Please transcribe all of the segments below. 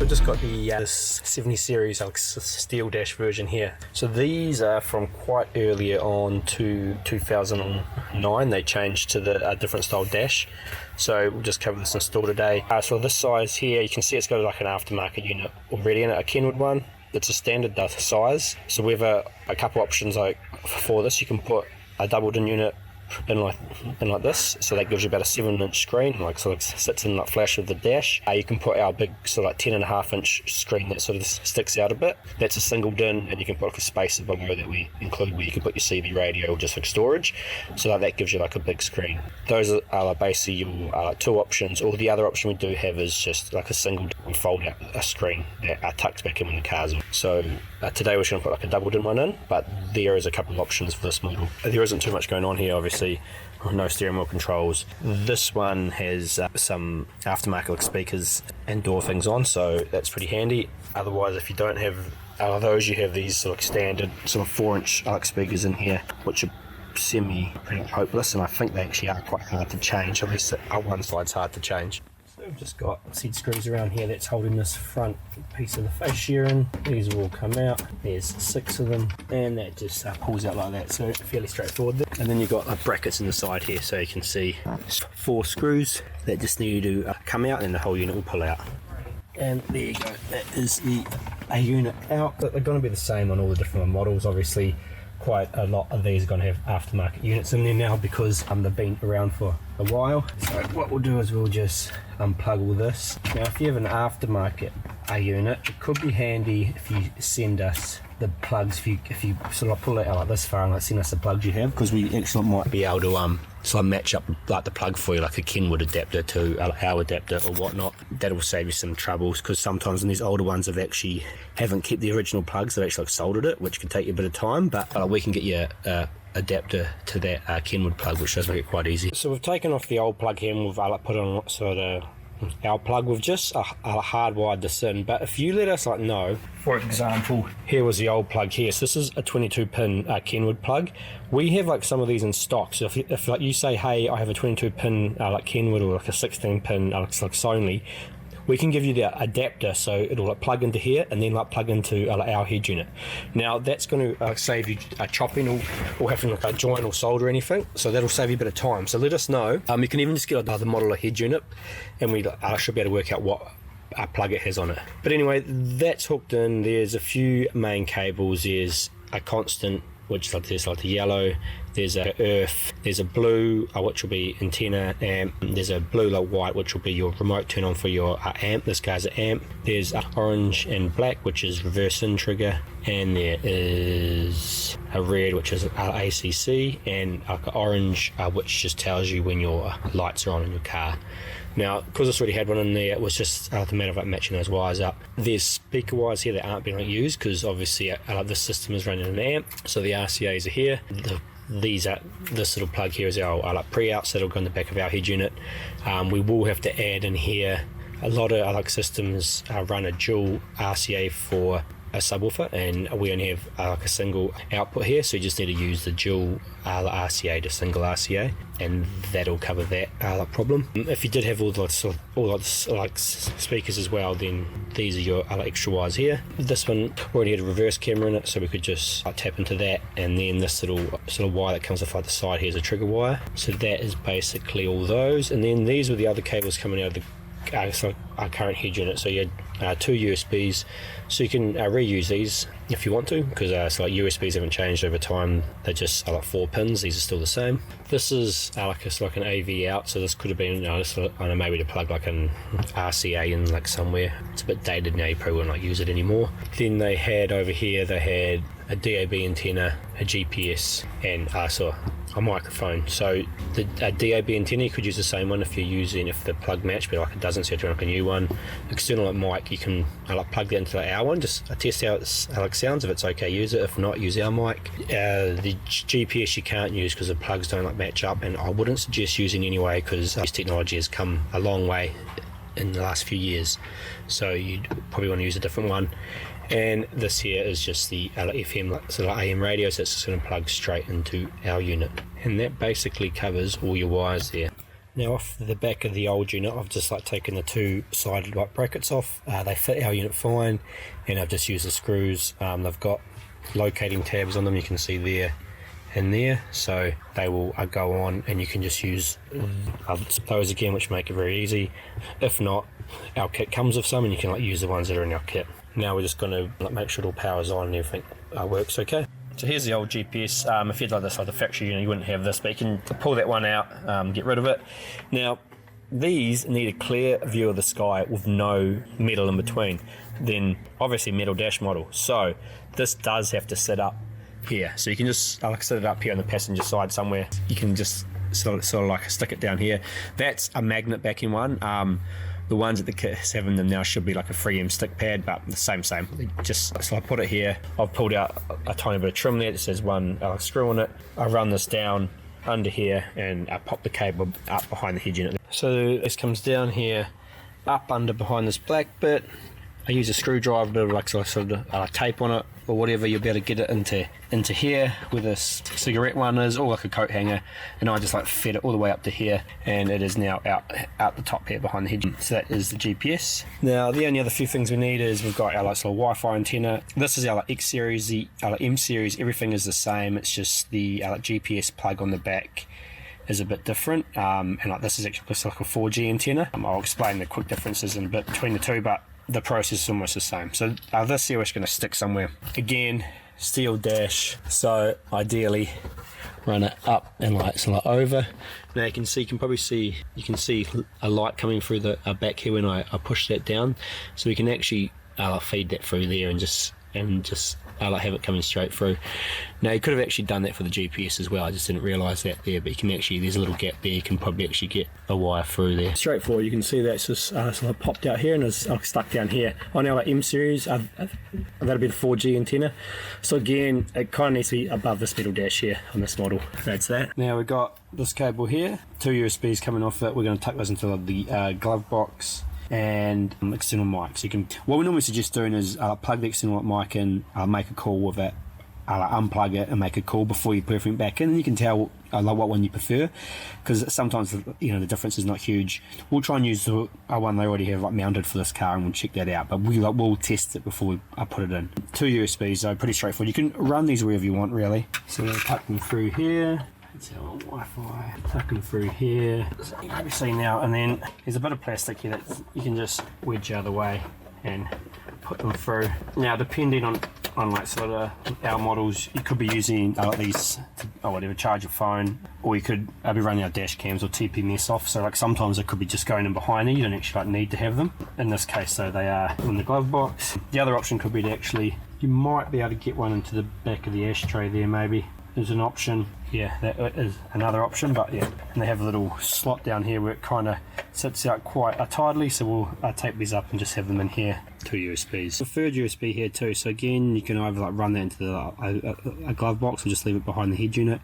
I've just got the this 70 series steel dash version here. So these are from quite earlier on to 2009. They changed to the different style dash. So we'll just cover this install today. So this size here, you can see it's got like an aftermarket unit already in it, a Kenwood one. It's a standard size. So we have a couple options like for this. You can put a doubled in unit in like this, so that gives you about a 7-inch screen, like sort of sits in like flash of the dash. You can put our big sort of like 10.5-inch screen that sort of sticks out a bit. That's a single din, and you can put like a spacer below that we include where you can put your CV radio or just like storage, so that gives you like a big screen. Those are like basically your two options. Or the other option we do have is just like a single fold out a screen that tucks back in when the car's on. So today we're just going to put like a double din one in, but there is a couple of options for this model. There isn't too much going on here, obviously. No steering wheel controls. This one has some aftermarket speakers and door things on, so that's pretty handy. Otherwise, if you don't have those, you have these sort of standard sort of 4-inch speakers in here, which are pretty hopeless, and I think they actually are quite hard to change. At least one side's hard to change. We've just got seat screws around here that's holding this front piece of the fascia in. These will all come out. There's 6 of them, and that just pulls out like that, so fairly straightforward. And then you've got brackets in the side here, so you can see 4 screws that just need to come out, and the whole unit will pull out. And there you go, that is a unit out. But they're going to be the same on all the different models. Obviously quite a lot of these are going to have aftermarket units in there now because they've been around for a while. So what we'll do is we'll just unplug all this. Now if you have an aftermarket unit, it could be handy if you send us the plugs, if you sort of pull it out like this far and like send us the plugs you have, because we actually might be able to sort of match up like the plug for you, like a Kenwood adapter to our adapter or whatnot. That'll save you some troubles, because sometimes in these older ones haven't kept the original plugs, they've actually soldered it, which can take you a bit of time, but we can get you a adapter to that Kenwood plug, which does make it quite easy. So we've taken off the old plug here and we've put on sort of our plug. We've just hardwired this in, but if you let us know, for example, here was the old plug here. So this is a 22-pin Kenwood plug. We have some of these in stock. So if you say, hey, I have a 22-pin Kenwood or like a 16-pin like Sony, we can give you the adapter, so it'll plug into here and then plug into our head unit. Now that's going to save you chopping or having to join or solder anything, so that'll save you a bit of time. So let us know. You can even just get another model of head unit, and we should be able to work out what plug it has on it. But anyway, that's hooked in. There's a few main cables. There's a constant, which there's the yellow, there's a earth, there's a blue, which will be antenna amp, there's a blue white, which will be your remote turn on for your amp. This guy's an amp. There's orange and black, which is reverse in trigger, and there is a red, which is ACC, and orange, which just tells you when your lights are on in your car. Now, because it's already had one in there, it was just the matter of matching those wires up. There's speaker wires here that aren't being used because obviously this system is running an amp, so the RCAs are here. This little plug here is our pre-out, so it'll go in the back of our head unit. We will have to add in here, a lot of systems run a dual RCA for a subwoofer, and we only have a single output here, so you just need to use the dual RCA to single RCA, and that'll cover that problem. If you did have all the speakers as well, then these are your extra wires here. This one already had a reverse camera in it, so we could just tap into that, and then this little sort of wire that comes off the side here is a trigger wire. So that is basically all those, and then these were the other cables coming out of our current head unit. So you had 2 USBs, so you can reuse these if you want to, because USBs haven't changed over time. They're just 4 pins. These are still the same. This is like an AV out, so this could have been maybe to plug an RCA in somewhere. It's a bit dated now, you probably won't use it anymore. Then they had over here, they had a DAB antenna, a GPS, and a microphone. So the DAB antenna, you could use the same one if the plug match, but it doesn't, so you have to run a new one. External mic, you can plug that into our one, just test how it sounds. If it's okay, use it. If not, use our mic. The GPS you can't use because the plugs don't match up, and I wouldn't suggest using anyway, because this technology has come a long way in the last few years, so you'd probably want to use a different one. And this here is just the FM AM radio, so it's just going to plug straight into our unit, and that basically covers all your wires there. Now off the back of the old unit, I've just like taken the two sided like brackets off. They fit our unit fine, and I've just used the screws. They've got locating tabs on them, you can see there and there, so they will go on, and you can just use those again, which make it very easy. If not, our kit comes with some, and you can like use the ones that are in our kit. Now we're just going to make sure it all powers on and everything works okay. So here's the old GPS. If you'd like this like the factory unit, you wouldn't have this, but you can pull that one out, get rid of it. Now these need a clear view of the sky with no metal in between. Then obviously metal dash model, so this does have to sit up here. So you can just sit it up here on the passenger side somewhere. You can just sort of like stick it down here. That's a magnet backing one. The ones that the kits have in them now should be like a 3M stick pad, but the same. Just so I put it here. I've pulled out a tiny bit of trim there that says one screw on it. I run this down under here and I pop the cable up behind the head unit. So this comes down here, up under behind this black bit. I use a screwdriver to like sort of tape on it or whatever. You'll be able to get it into here where this cigarette one is, or like a coat hanger, and I just like fed it all the way up to here, and it is now out the top here behind the head. So that is the GPS. Now the only other few things we need is we've got our like little Wi-Fi antenna. This is our like X series, the like M series. Everything is the same. It's just the like GPS plug on the back is a bit different, and like this is actually just like a 4G antenna. I'll explain the quick differences in a bit between the two, but the process is almost the same. So this here is going to stick somewhere. Again, steel dash, so ideally run it up and like over. Now you can probably see a light coming through the back here when I push that down, so we can actually feed that through there and just like have it coming straight through. Now you could have actually done that for the GPS as well, I just didn't realise that there, but you can actually, there's a little gap there, you can probably actually get a wire through there. Straightforward, you can see that's just sort of popped out here and it's stuck down here. On our M series, that'll be the 4G antenna. So again, it kind of needs to be above this metal dash here on this model. That's that. Now we've got this cable here, two USBs coming off it. We're going to tuck those into the glove box and external mic. So what we normally suggest doing is plug the external mic in, make a call with it, unplug it and make a call before you put everything back in, and you can tell what one you prefer, because sometimes the difference is not huge. We'll try and use the one they already have like mounted for this car, and we'll check that out, but we'll test it before I put it in. Two USBs, so pretty straightforward. You can run these wherever you want really. So we're going to tuck them through here. That's our Wi-Fi. Tuck them through here. So you can see now, and then there's a bit of plastic here that you can just wedge out of the way and put them through. Now depending on like sort of our models, you could be using these to whatever, charge your phone, or you could be running our dash cams or TPMS off. So like sometimes it could be just going in behind you, you don't actually like need to have them. In this case though, they are in the glove box. The other option could be to actually, you might be able to get one into the back of the ashtray there maybe. There's an option, yeah, that is another option, but yeah. And they have a little slot down here where it kind of sits out quite tidily, so we'll tape these up and just have them in here. Two USBs. A third USB here too, so again, you can either like run that into a glove box or just leave it behind the head unit.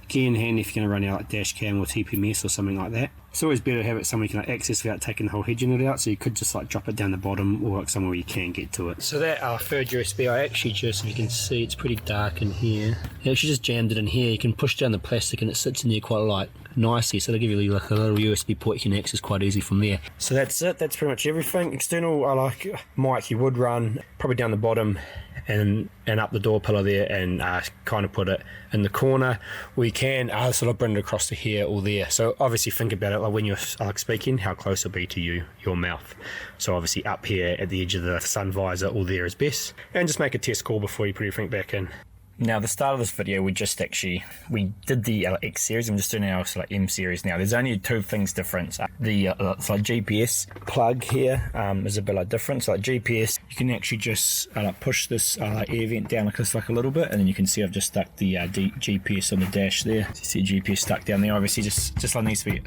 Again, handy if you're going to run out like dash cam or TPMS or something like that. It's always better to have it somewhere you can like access without taking the whole head unit out, so you could just like drop it down the bottom or like somewhere where you can get to it. So that third USB, I actually just, if you can see, it's pretty dark in here. I actually just jammed it in here. You can push down the plastic and it sits in there quite like nicely, so they'll give you like a little USB port you can access quite easy from there. So that's it, that's pretty much everything. External, I like mic, you would run probably down the bottom and up the door pillar there, and kind of put it in the corner. We can sort of bring it across to here or there. So obviously think about it like when you're speaking, how close it'll be to your mouth. So obviously up here at the edge of the sun visor or there is best, and just make a test call before you put everything back in. Now, the start of this video, we did the X series. I'm just doing our M series now. There's only two things different. The GPS plug here is a bit different. So GPS, you can actually just push this air vent down like this, like a little bit, and then you can see I've just stuck the GPS on the dash there. So you see GPS stuck down there. Obviously, just needs to be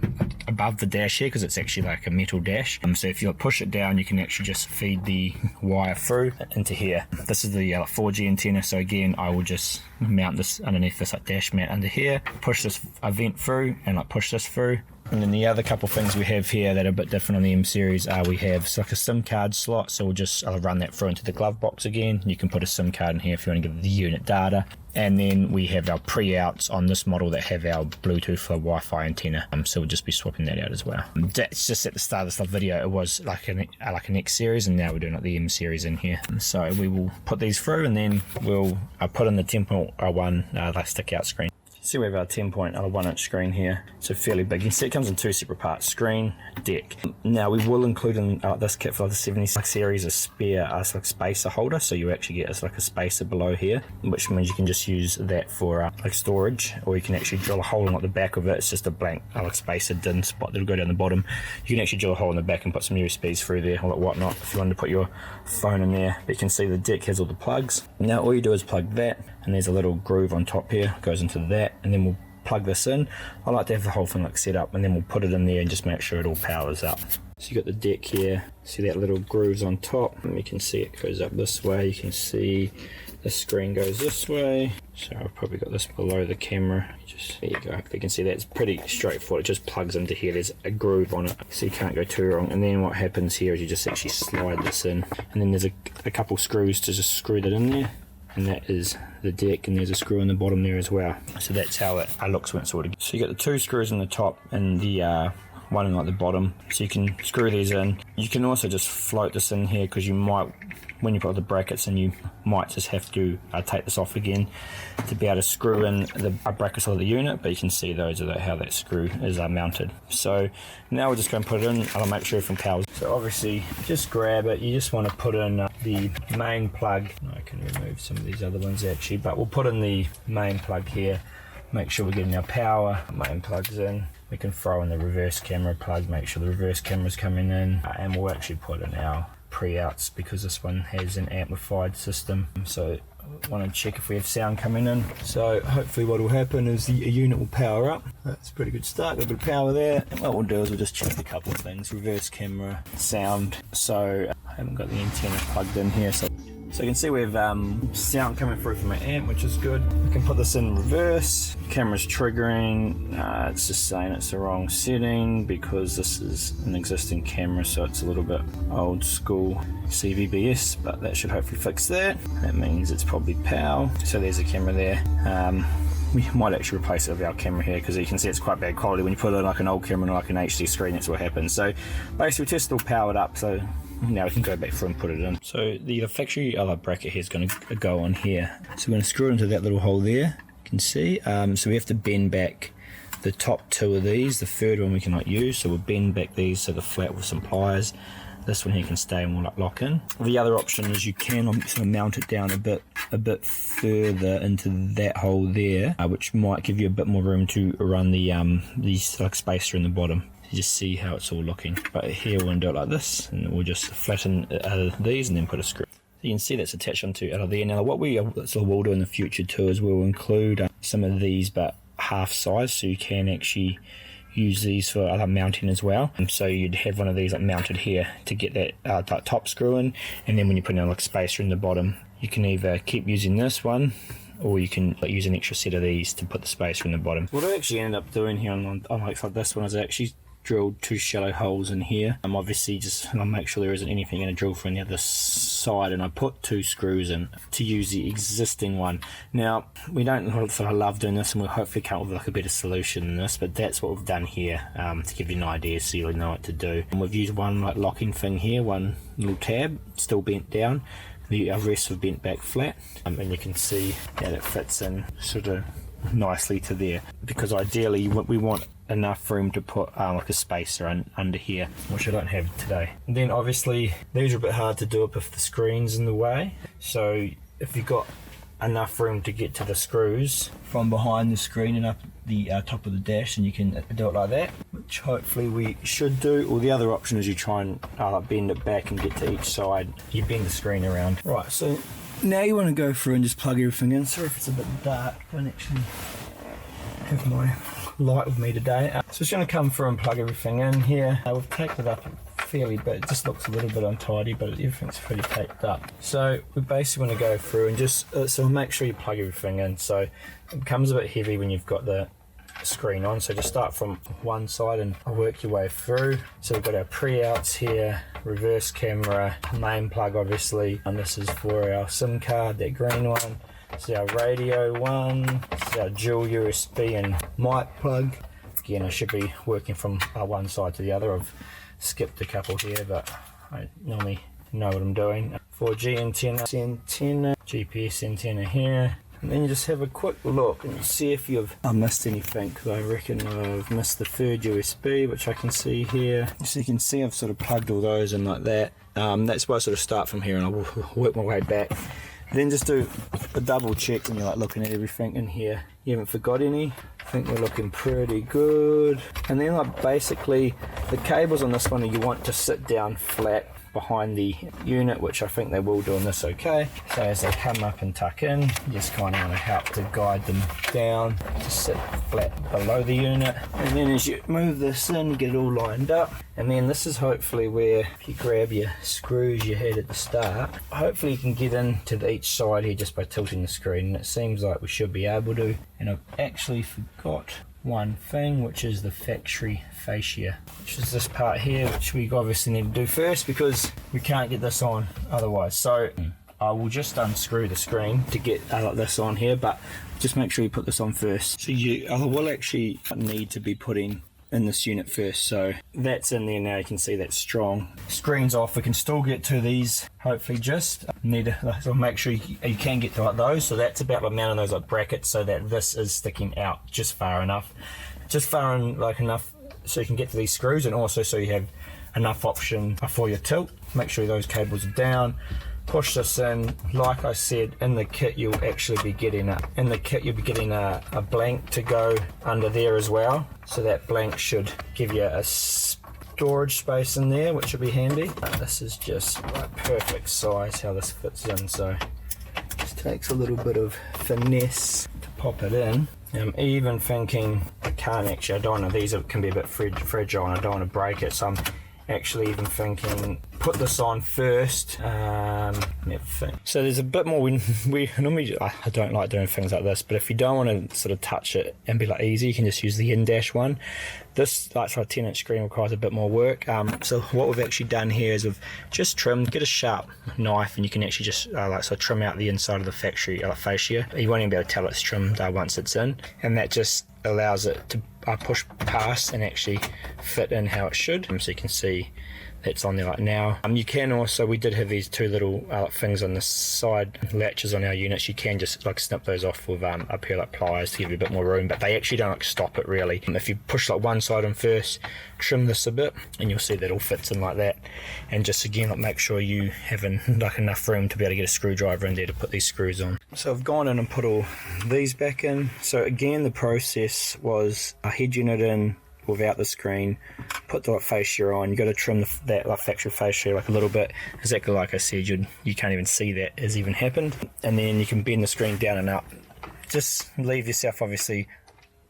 above the dash here because it's actually like a metal dash. So if you push it down, you can actually just feed the wire through into here. This is the 4G antenna. So again, I will just mount this underneath this dash mat under here, push this vent through and push this through, And then the other couple things we have here that are a bit different on the M series are we have like a SIM card slot, so we'll just run that through into the glove box again. You can put a SIM card in here if you want to give the unit data. And then we have our pre-outs on this model that have our Bluetooth for Wi-Fi antenna, so we'll just be swapping that out as well. That's just at the start of this video. It was like an X series, and now we're doing the M series in here. So we will put these through, and then we'll put in the 10.1 like stick out screen. See, we have our 10.1 inch screen here, so fairly big. You can see it comes in two separate parts, screen, deck. Now we will include in this kit for the 76 series a spare like spacer holder, so you actually get like a spacer below here, which means you can just use that for like storage, or you can actually drill a hole in like the back of it. It's just a blank like spacer din spot that'll go down the bottom. You can actually drill a hole in the back and put some USBs through there or whatnot if you wanted to put your phone in there. But you can see the deck has all the plugs. Now all you do is plug that, and there's a little groove on top here, goes into that, and then we'll plug this in. I like to have the whole thing like set up, and then we'll put it in there and just make sure it all powers up. So you got the deck here, see that little grooves on top, and you can see it goes up this way. You can see the screen goes this way, so I've probably got this below the camera. Just there you go, you can see that's pretty straightforward. It just plugs into here, there's a groove on it, so you can't go too wrong. And then what happens here is you just actually slide this in, and then there's a couple screws to just screw that in there, and that is the deck, and there's a screw in the bottom there as well. So that's how it looks when it's sorted. So you got the two screws in the top and the one in like the bottom, so you can screw these in. You can also just float this in here, because you might, when you put the brackets in, you might just have to take this off again to be able to screw in the brackets of the unit, but you can see those are how that screw is mounted. So now we're just going to put it in. I'll make sure everything powers. So obviously just grab it, you just want to put in the main plug. I can remove some of these other ones actually, but we'll put in the main plug here, make sure we're getting our power. Main plug's in. We can throw in the reverse camera plug, make sure the reverse camera's coming in, and we'll actually put in our pre-outs because this one has an amplified system, so I want to check if we have sound coming in. So hopefully what will happen is the unit will power up. That's a pretty good start, got a bit of power there. And what we'll do is we'll just check a couple of things, reverse camera, sound. So I haven't got the antenna plugged in here, so you can see we have sound coming through from my amp, which is good. We can put this in reverse. Camera's triggering. It's just saying it's the wrong setting because this is an existing camera, so it's a little bit old school CVBS, but that should hopefully fix that. That means it's probably PAL. So there's a camera there. We might actually replace it with our camera here, because you can see it's quite bad quality when you put it on like an old camera or like an HD screen. That's what happens. So basically we just all powered up, so now we can go back through and put it in. So the factory bracket here is going to go on here. So we're going to screw it into that little hole there. You can see. So we have to bend back the top two of these. The third one we cannot use, so we'll bend back these so they're flat with some pliers. This one here can stay and we'll lock in. The other option is you can sort of mount it down a bit further into that hole there, which might give you a bit more room to run the spacer in the bottom. You just see how it's all looking. But here we're going to do it like this, and we'll just flatten these and then put a screw. So you can see that's attached onto out of there. Now what we sort of will do in the future too is we'll include some of these but half size, so you can actually use these for other mounting as well. And so you'd have one of these mounted here to get that top screw in, and then when you put in like spacer in the bottom, you can either keep using this one, or you can use an extra set of these to put the spacer in the bottom. What I actually ended up doing here on like this one is I actually drilled two shallow holes in here. I'm obviously just make sure there isn't anything going to drill from the other side, and I put two screws in to use the existing one. Now we don't sort of love doing this, and we'll hopefully come up with like a better solution than this, but that's what we've done here to give you an idea so you'll know what to do. And we've used one like locking thing here, one little tab still bent down, the rest have bent back flat, and you can see that it fits in sort of nicely to there, because ideally we want enough room to put like a spacer under here, which I don't have today. And then obviously these are a bit hard to do up if the screen's in the way, so if you've got enough room to get to the screws from behind the screen and up the top of the dash, and you can do it like that, which hopefully we should do. Or the other option is you try and bend it back and get to each side. You bend the screen around. Right, so now you want to go through and just plug everything in. Sorry if it's a bit dark, I don't actually have my light with me today. So it's going to come through and plug everything in here. We've taped it up fairly, but it just looks a little bit untidy, but everything's pretty taped up. So we basically want to go through and just so make sure you plug everything in. So it becomes a bit heavy when you've got the screen on. So just start from one side and work your way through. So we've got our pre-outs here, reverse camera, main plug obviously, and this is for our SIM card, that green one. This is our radio one, this is our dual USB and mic plug. Again, I should be working from one side to the other. I've skipped a couple here, but I normally know what I'm doing. 4G antenna, GPS antenna here. And then you just have a quick look and see if I've missed anything, because I reckon I've missed the third USB, which I can see here. So you can see I've sort of plugged all those in like that. That's why I sort of start from here and I'll work my way back. Then just do a double check when you're like looking at everything in here. You haven't forgot any. I think we're looking pretty good. And then like basically the cables on this one you want to sit down flat behind the unit, which I think they will do on this okay. So as they come up and tuck in, you just kind of want to help to guide them down to sit flat below the unit. And then as you move this in, get it all lined up. And then this is hopefully where, if you grab your screws you had at the start, hopefully you can get into each side here just by tilting the screen. And it seems like we should be able to. And I've actually forgot one thing, which is the factory fascia, which is this part here, which we obviously need to do first because we can't get this on otherwise. So I will just unscrew the screen to get like this on here, but just make sure you put this on first. So you will actually need to be putting in this unit first. So that's in there now. You can see that's strong. Screen's off. We can still get to these. Hopefully, just need to so make sure you can get to like those. So that's about the amount of those like brackets, so that this is sticking out just far enough, like enough so you can get to these screws, and also so you have enough option for your tilt. Make sure those cables are down. Push this in. Like I said, in the kit you'll actually be getting a blank to go under there as well. So that blank should give you a storage space in there, which will be handy. This is just like perfect size how this fits in. So just takes a little bit of finesse to pop it in. I'm even thinking I don't know, these can be a bit fragile and I don't want to break it, so I'm actually even thinking put this on first. So there's a bit more. We normally, I don't like doing things like this, but if you don't want to sort of touch it and be like easy, you can just use the in-dash one. This like sort of 10-inch screen requires a bit more work. So what we've actually done here is we've just trimmed, get a sharp knife, and you can actually just like so trim out the inside of the factory fascia. You won't even be able to tell it's trimmed once it's in, and that just allows it to push past and actually fit in how it should. So you can see that's on there like now. You can also, we did have these two little things on the side latches on our units. You can just like snip those off with up here like pliers to give you a bit more room, but they actually don't like stop it really. If you push like one side in first, trim this a bit, and you'll see that all fits in like that. And just again, like make sure you have like enough room to be able to get a screwdriver in there to put these screws on. So I've gone in and put all these back in. So again, the process was a head unit in without the screen, put the fascia on. You got to trim that factory fascia like a little bit, exactly like I said. You can't even see that has even happened, and then you can bend the screen down and up. Just leave yourself obviously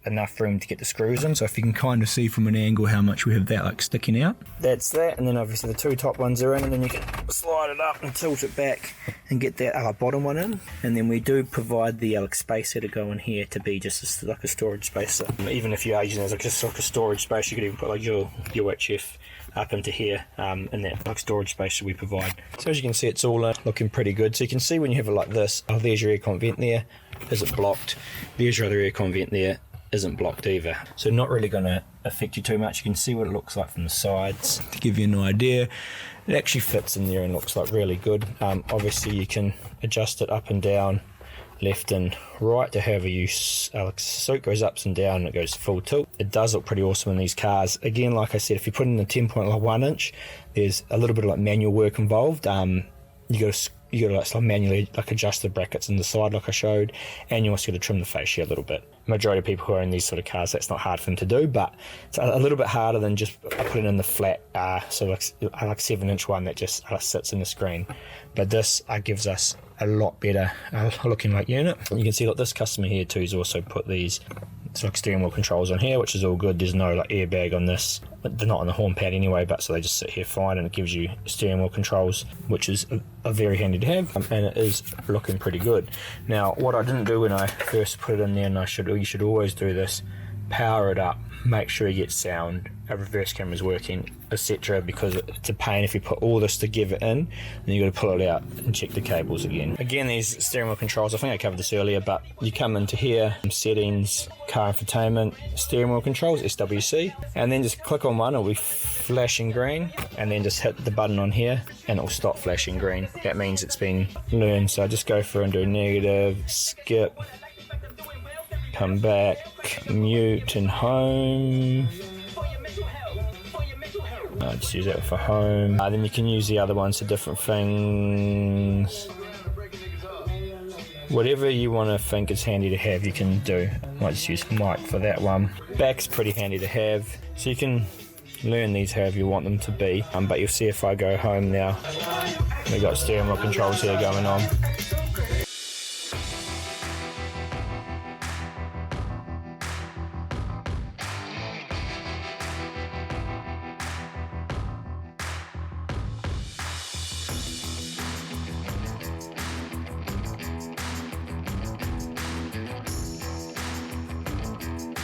enough room to get the screws in, so if you can kind of see from an angle how much we have that like sticking out, that's that. And then obviously the two top ones are in, and then you can slide it up and tilt it back and get that bottom one in. And then we do provide the spacer to go in here to be just like a storage spacer. Even if you are using it as just like a storage space, you could even put like your HF up into here, and that like storage space we provide. So as you can see, it's all looking pretty good. So you can see when you have it like this, there's your aircon vent there, is it blocked? There's your other aircon vent there, isn't blocked either. So not really going to affect you too much. You can see what it looks like from the sides to give you an idea. It actually fits in there and looks like really good. Obviously you can adjust it up and down, left and right to however you so it goes ups and down and it goes full tilt. It does look pretty awesome in these cars. Again, like I said, if you put in the 10.1 inch, there's a little bit of like manual work involved. You got to like manually like adjust the brackets in the side like I showed, and you also got to trim the fascia a little bit. Majority of people who are in these sort of cars, that's not hard for them to do, but it's a little bit harder than just putting in the flat so like 7-inch one that just sits in the screen. But this gives us a lot better looking like unit. You can see like this customer here too has also put these like steering wheel controls on here, which is all good. There's no like airbag on this, they're not on the horn pad anyway, but so they just sit here fine, and it gives you steering wheel controls, which is a very handy to have, and it is looking pretty good. Now what I didn't do when I first put it in there, and you should always do this, power it up, make sure you get sound, a reverse camera's working, etc., because it's a pain if you put all this together in, then you got to pull it out and check the cables again. Again, these steering wheel controls, I think I covered this earlier, but you come into here, settings, car infotainment, steering wheel controls, SWC, and then just click on one, it'll be flashing green, and then just hit the button on here and it'll stop flashing green. That means it's been learned. So I just go through and do negative, skip, come back, mute and home. Just use that for home. Then you can use the other ones for different things. Whatever you want to think is handy to have, you can do. Might just use mic for that one. Back's pretty handy to have, so you can learn these however you want them to be. But you'll see if I go home now, we've got steering wheel controls here going on.